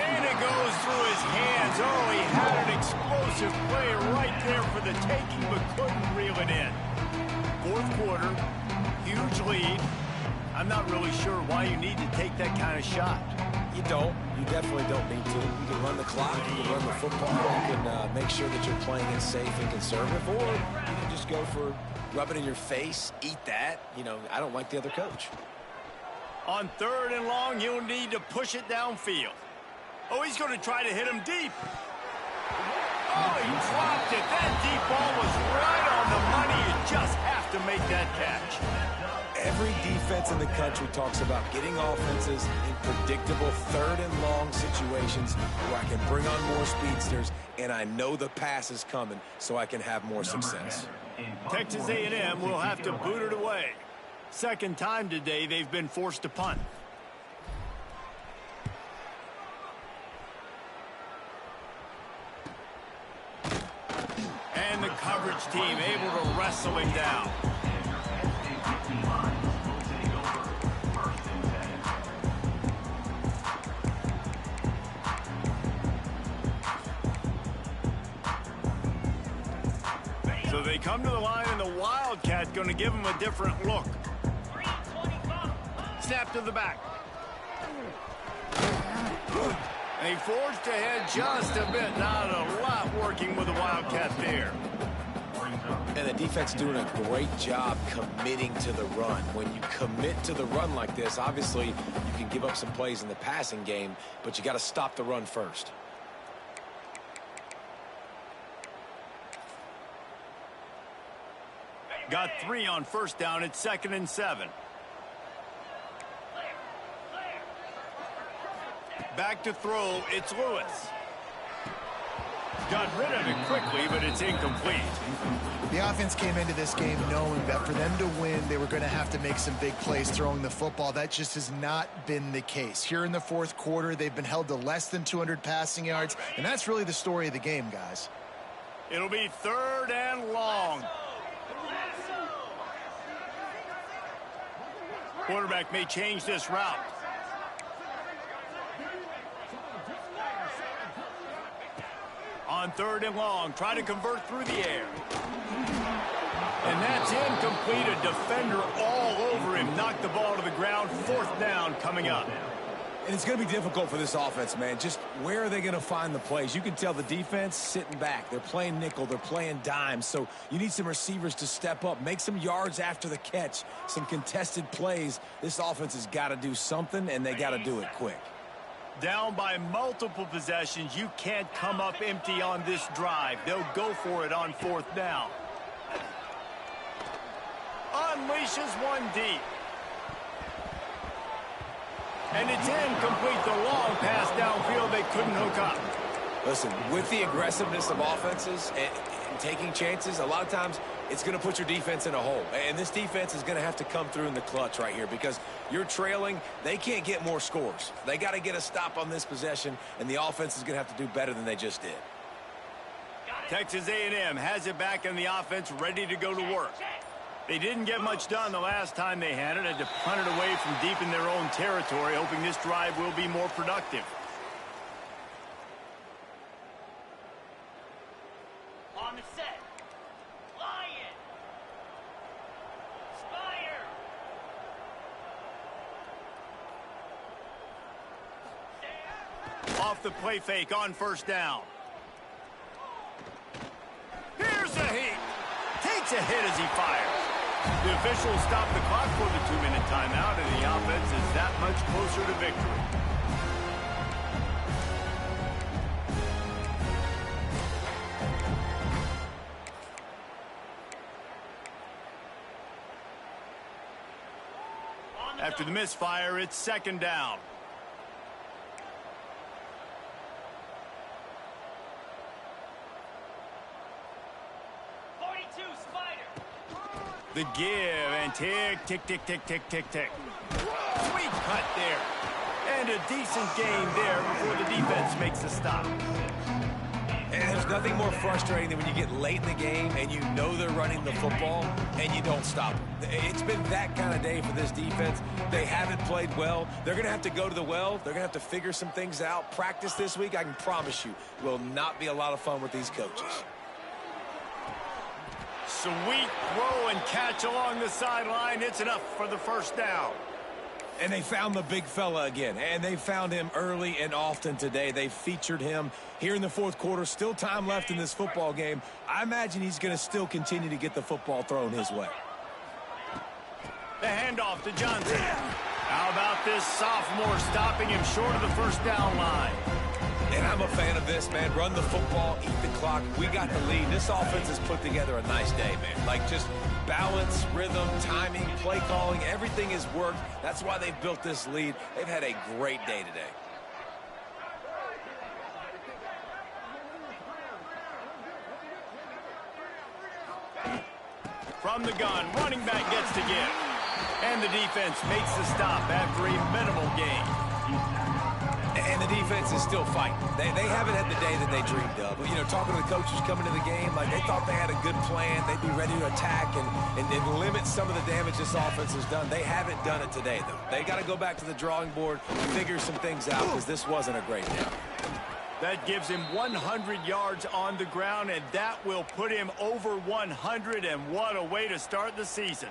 Speaker 2: And it goes through his hands. Oh, he had an explosive play right there for the taking, but couldn't reel it in. Fourth quarter, huge lead. I'm not really sure why you need to take that kind of shot.
Speaker 4: You don't. You definitely don't need to. You can run the clock, you can run the football, you can make sure that you're playing it safe and conservative, or you can just go for rub it in your face, eat that. You know, I don't like the other coach.
Speaker 2: On 3rd and long, you'll need to push it downfield. Oh, he's going to try to hit him deep. Oh, he dropped it. That deep ball was right on the money. You just have to make that catch.
Speaker 4: Every defense in the country talks about getting offenses in predictable 3rd and long situations where I can bring on more speedsters and I know the pass is coming so I can have more success.
Speaker 2: Texas A&M will have to boot it away. Second time today they've been forced to punt. And the coverage team able to wrestle him down. So they come to the line, and the Wildcat going to give him a different look. Snap to the back. And he forged ahead just a bit. Not a lot working with the Wildcat there.
Speaker 4: And the defense doing a great job committing to the run. When you commit to the run like this, obviously you can give up some plays in the passing game, but you got to stop the run first.
Speaker 2: Got 3 on first down. It's 2nd and 7. Back to throw. It's Lewis. Got rid of it quickly, but it's incomplete.
Speaker 3: The offense came into this game knowing that for them to win, they were going to have to make some big plays throwing the football. That just has not been the case. Here in the fourth quarter, they've been held to less than 200 passing yards, and that's really the story of the game, guys.
Speaker 2: It'll be 3rd and long. Quarterback may change this route. On 3rd and long, try to convert through the air. And that's incomplete. A defender all over him. Knocked the ball to the ground. 4th down coming up.
Speaker 4: And it's going to be difficult for this offense, man. Just where are they going to find the plays? You can tell the defense sitting back. They're playing nickel. They're playing dime. So you need some receivers to step up, make some yards after the catch, some contested plays. This offense has got to do something, and they got to do it quick.
Speaker 2: Down by multiple possessions. You can't come up empty on this drive. They'll go for it on 4th down. Unleashes one deep. And it's incomplete. The long pass downfield, they couldn't hook up.
Speaker 4: Listen, with the aggressiveness of offenses and taking chances, a lot of times it's going to put your defense in a hole. And this defense is going to have to come through in the clutch right here because you're trailing. They can't get more scores. They got to get a stop on this possession, and the offense is going to have to do better than they just did.
Speaker 2: Texas A&M has it back in the offense, ready to go to work. They didn't get much done the last time they had it. Had to punt it away from deep in their own territory, hoping this drive will be more productive.
Speaker 6: On the set. Lion. Spire.
Speaker 2: Off the play fake on 1st down. Here's a heat. Takes a hit as he fires. The officials stop the clock for the 2-minute timeout, and the offense is that much closer to victory. After the misfire, it's 2nd down. The give, and tick, tick, tick, tick, tick, tick, tick. Sweet cut there. And a decent gain there before the defense makes a stop.
Speaker 4: And There's nothing more frustrating than when you get late in the game and you know they're running the football and you don't stop them. It's been that kind of day for this defense. They haven't played well. They're going to have to go to the well. They're going to have to figure some things out. Practice this week, I can promise you, will not be a lot of fun with these coaches.
Speaker 2: Sweet throw and catch along the sideline. It's enough for the first down.
Speaker 4: And they found the big fella again, and they found him early and often today. They featured him here in the fourth quarter. Still time left in this football game. I imagine he's going to still continue to get the football thrown his way.
Speaker 2: The handoff to Johnson. How about this sophomore stopping him short of the first down line?
Speaker 4: And I'm a fan of this, man. Run the football, eat the clock. We got the lead. This offense has put together a nice day, man. Like just balance, rhythm, timing, play calling, everything has worked. That's why they've built this lead. They've had a great day today.
Speaker 2: From the gun, running back gets to give. And the defense makes the stop after a minimal gain.
Speaker 4: And the defense is still fighting. They haven't had the day that they dreamed of. You know, talking to the coaches coming to the game, like they thought they had a good plan. They'd be ready to attack and limit some of the damage this offense has done. They haven't done it today, though. They got to go back to the drawing board and figure some things out because this wasn't a great day.
Speaker 2: That gives him 100 yards on the ground, and that will put him over 100, and what a way to start the season.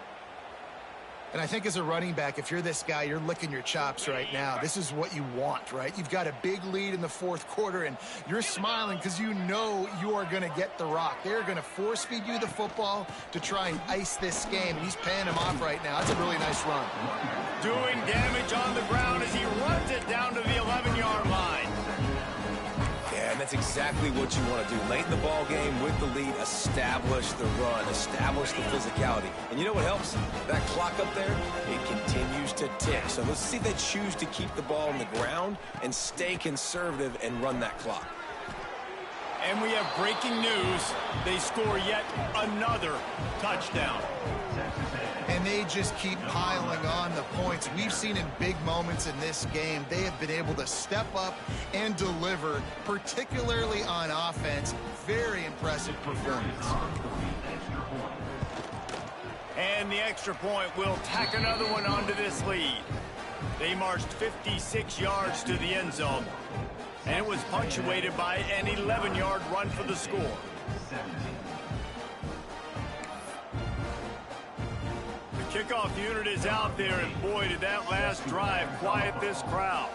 Speaker 3: And I think as a running back, if you're this guy, you're licking your chops right now. This is what you want, right? You've got a big lead in the fourth quarter, and you're smiling because you know you are going to get the rock. They're going to force-feed you the football to try and ice this game. He's paying him off right now. That's a really nice run.
Speaker 2: Doing damage on the ground as he runs it down to the 11-yard line.
Speaker 4: Yeah, and that's exactly what you want to do. Late in the ball game with the lead, establish the run, establish the physicality. And you know what helps? That clock up there, it continues to tick. So let's see if they choose to keep the ball on the ground and stay conservative and run that clock.
Speaker 2: And we have breaking news. They score yet another touchdown.
Speaker 3: And they just keep piling on the points. We've seen in big moments in this game, they have been able to step up and deliver, particularly on offense. Very impressive performance.
Speaker 2: And the extra point will tack another one onto this lead. They marched 56 yards to the end zone, and it was punctuated by an 11-yard run for the score. The kickoff unit is out there, and boy, did that last drive quiet this crowd.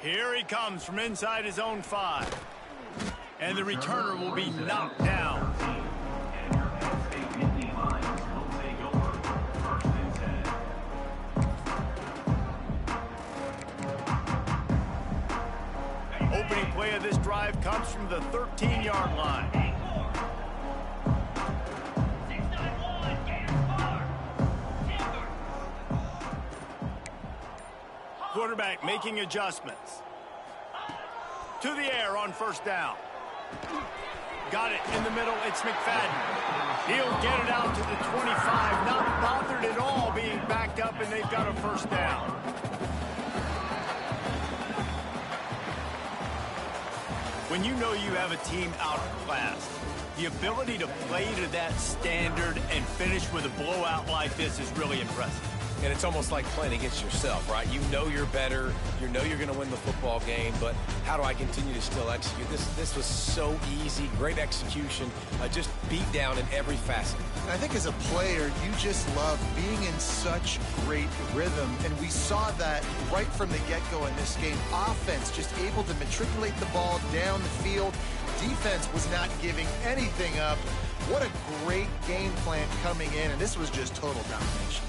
Speaker 2: Here he comes from inside his own 5. And the returner will be knocked down. Opening play of this drive comes from the 13-yard line. Quarterback making adjustments. To the air on first down. Got it in the middle. It's McFadden. He'll get it out to the 25. Not bothered at all being backed up, and they've got a first down. When you know you have a team outclassed, the ability to play to that standard and finish with a blowout like this is really impressive.
Speaker 4: And it's almost like playing against yourself, right? You know you're better. You know you're going to win the football game, but how do I continue to still execute? This was so easy. Great execution. Just beat down in every facet.
Speaker 3: And I think as a player, you just love being in such great rhythm. And we saw that right from the get-go in this game. Offense just able to matriculate the ball down the field. Defense was not giving anything up. What a great game plan coming in, and this was just total domination.